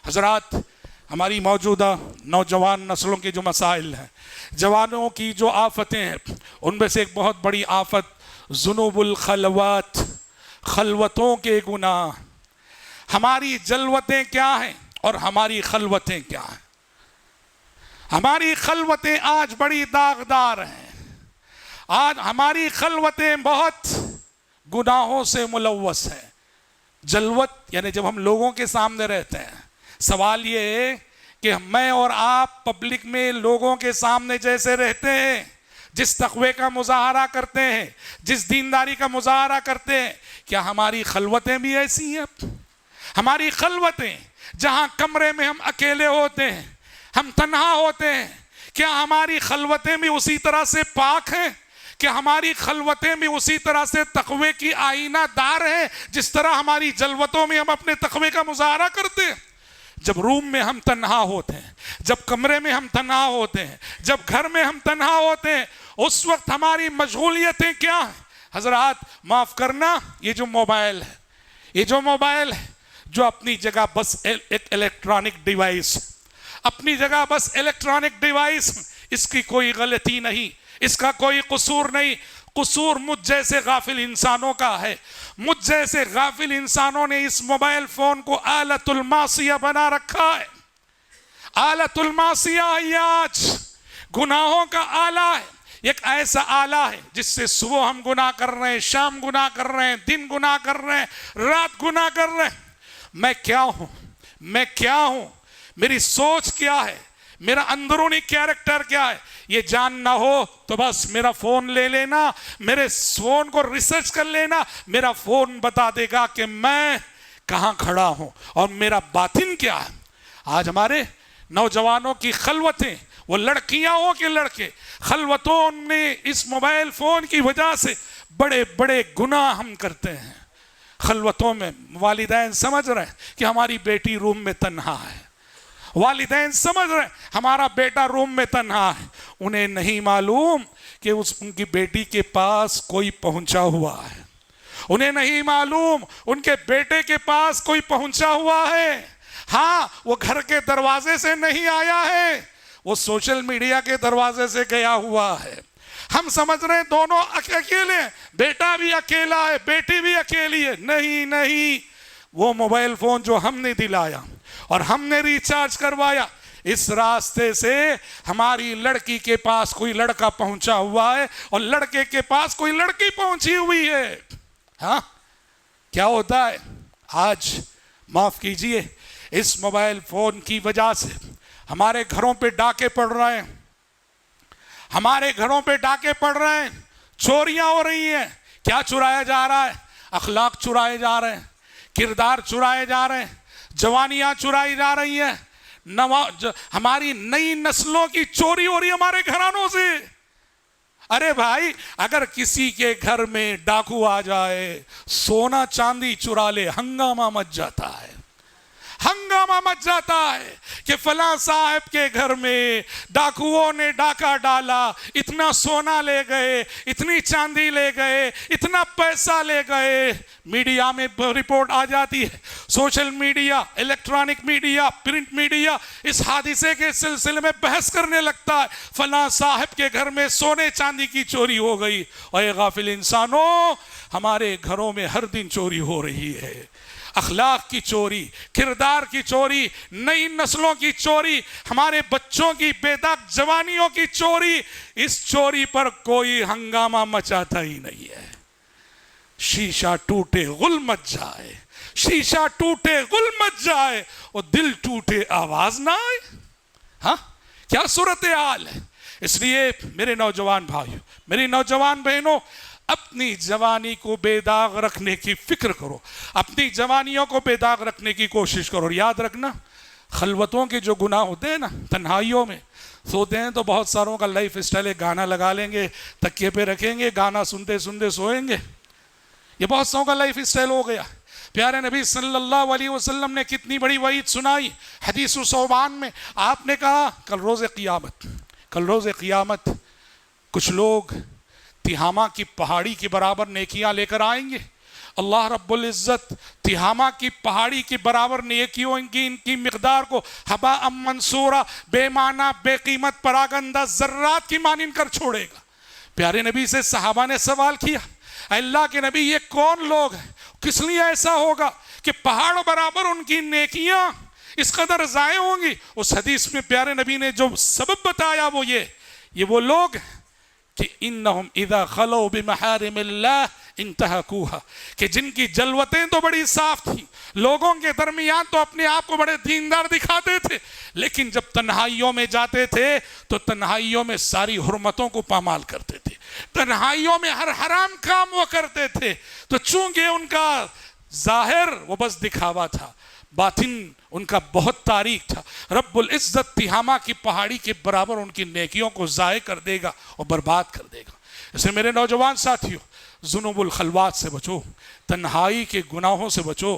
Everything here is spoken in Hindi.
हजरात, हमारी मौजूदा नौजवान नस्लों के जो मसाइल हैं, जवानों की जो आफतें हैं, उनमें से एक बहुत बड़ी आफत जुनूबुल खलवत, खलवतों के गुनाह। हमारी जलवतें क्या हैं और हमारी खलवतें क्या हैं? हमारी खलवतें आज बड़ी दागदार हैं। आज हमारी खलवतें बहुत गुनाहों से मुलव्वस हैं। जलवत यानी जब हम लोगों के सामने रहते हैं, सवाल ये है कि मैं और आप पब्लिक में लोगों के सामने जैसे रहते हैं, जिस तक़वे का मुजाहरा करते हैं, जिस दीनदारी का मुजाहरा करते हैं, क्या हमारी खलवतें भी ऐसी हैं? हमारी खलवतें, जहां कमरे में हम अकेले होते हैं, हम तन्हा होते हैं, क्या हमारी खलवतें भी उसी तरह से पाक हैं? क्या हमारी खलवतें भी उसी तरह से तक़वे की आईना दार हैं जिस तरह हमारी जलवतों में हम अपने तक़वे का मुजाहरा करते हैं? जब रूम में हम तन्हा होते हैं, जब कमरे में हम तन्हा होते हैं, जब घर में हम तन्हा होते हैं, उस वक्त हमारी मशगूलियतें क्या हैं? हजरात, माफ़ करना, ये जो मोबाइल है, ये जो मोबाइल है, जो अपनी जगह बस एक इलेक्ट्रॉनिक डिवाइस, अपनी जगह बस इलेक्ट्रॉनिक डिवाइस, इसकी कोई गलती नहीं, इसका कोई कसूर नहीं। कसूर मुझ जैसे गाफिल इंसानों का है। मुझ जैसे गाफिल इंसानों ने इस मोबाइल फोन को आलतुल मासिया बना रखा है। आलतुल मासिया आज गुनाहों का आला है। एक ऐसा आला है जिससे सुबह हम गुनाह कर रहे हैं, शाम गुनाह कर रहे हैं, दिन गुनाह कर रहे हैं, रात गुनाह कर रहे हैं। मैं क्या हूं? मैं क्या हूं? मेरी सोच क्या है? मेरा अंदरूनी कैरेक्टर क्या है? ये जानना हो तो बस मेरा फोन ले लेना, मेरे फोन को रिसर्च कर लेना। मेरा फोन बता देगा कि मैं कहां खड़ा हूं और मेरा बातिन क्या है। आज हमारे नौजवानों की खलवतें, वो लड़कियां हो कि लड़के, खलवतों में इस मोबाइल फोन की वजह से बड़े बड़े गुनाह हम करते हैं। खलवतों में वालिदैन समझ रहे हैं कि हमारी बेटी रूम में तन्हा है, वालिदैन समझ रहे हैं हमारा बेटा रूम में तन्हा है। उन्हें नहीं मालूम कि उनकी बेटी के पास कोई पहुंचा हुआ है। उन्हें नहीं मालूम उनके बेटे के पास कोई पहुंचा हुआ है। हाँ, वो घर के दरवाजे से नहीं आया है, वो सोशल मीडिया के दरवाजे से गया हुआ है। हम समझ रहे हैं दोनों अकेले हैं, बेटा भी अकेला है, बेटी भी अकेली है। नहीं नहीं, वो मोबाइल फोन जो हमने दिलाया और हमने रिचार्ज करवाया, इस रास्ते से हमारी लड़की के पास कोई लड़का पहुंचा हुआ है और लड़के के पास कोई लड़की पहुंची हुई है। हाँ, क्या होता है आज? माफ कीजिए, इस मोबाइल फोन की वजह से हमारे घरों पे डाके पड़ रहे हैं, हमारे घरों पे डाके पड़ रहे हैं, चोरियां हो रही हैं। क्या चुराया जा रहा है? अखलाक चुराए जा रहे हैं, किरदार चुराए जा रहे हैं, जवानियां चुराई जा रही हैं, हमारी नई नस्लों की चोरी हो रही है हमारे घरानों से। अरे भाई, अगर किसी के घर में डाकू आ जाए, सोना चांदी चुरा ले, हंगामा मच जाता है। हंगामा मच जाता है कि फलां साहब के घर में डाकुओं ने डाका डाला, इतना सोना ले गए, इतनी चांदी ले गए, इतना पैसा ले गए। मीडिया में रिपोर्ट आ जाती है, social media, electronic media, print media इस हादिसे के सिलसिले में बहस करने लगता है, फलां साहब के घर में सोने चांदी की चोरी हो गई। और ये गाफिल इंसानों, हमारे घरों में हर दिन चोरी हो रही है। अखलाक की चोरी, किरदार की चोरी, नई नस्लों की चोरी, हमारे बच्चों की बेदाग जवानियों की चोरी। इस चोरी पर कोई हंगामा मचाता ही नहीं है। शीशा टूटे गुल मच जाए, शीशा टूटे गुल मच जाए और दिल टूटे आवाज ना आए। हाँ, क्या सूरत हाल है। इसलिए मेरे नौजवान भाइयों, मेरी नौजवान बहनों, अपनी जवानी को बेदाग रखने की फिक्र करो, अपनी जवानियों को बेदाग रखने की कोशिश करो। और याद रखना, खलवतों के जो गुनाह होते हैं ना, तन्हाइयों में सोते हैं तो बहुत सारों का लाइफ स्टाइल है, गाना लगा लेंगे, तकिए पे रखेंगे, गाना सुनते सुनते सोएंगे। ये बहुत सारों का लाइफ स्टाइल हो गया। प्यारे नबी सल्लल्लाहु अलैहि वसल्लम ने कितनी बड़ी वईद सुनाई हदीस सौबान में। आपने कहा कल रोज़े क़ियामत, कल रोज़े क़ियामत कुछ लोग तिहामा की पहाड़ी के बराबर नेकियां लेकर आएंगे अल्लाह रब्बुल इज़्ज़त तिहामा की पहाड़ी के बराबर नेकियों इनकी मिकदार को हबा मंसूरा, बेमाना बेकीमत परागंदा ज़र्रात की मानिन कर छोड़ेगा। प्यारे नबी से सहाबा ने सवाल किया, अल्लाह के नबी ये कौन लोग हैं, किस लिए ऐसा होगा कि पहाड़ बराबर उनकी नेकियां इस कदर ज़ाय होंगी। उस हदीस में प्यारे नबी ने जो सबब बताया ये वो लोग कि इन्नहुम इज़ा खलो बिमहारिमिल्लाह इंतहकूहा, कि जिनकी जलवतें तो बड़ी साफ थी, लोगों के दरमियान तो अपने आप को बड़े दीनदार दिखाते थे, लेकिन जब तन्हाइयों में जाते थे तो तन्हाइयों में सारी हुर्मतों को पामाल करते थे, तन्हाइयों में हर हराम काम वो करते थे। तो चूंकि उनका जाहिर वो बस दिखावा था, बातिन उनका बहुत तारीख था। रब्बुल इज़्ज़त तिहामा की पहाड़ी के बराबर उनकी नेकियों को ज़ाय कर देगा और बर्बाद कर देगा। इसे मेरे नौजवान साथियों, जुनूबुल खलवात से बचो, तन्हाई के गुनाहों से बचो।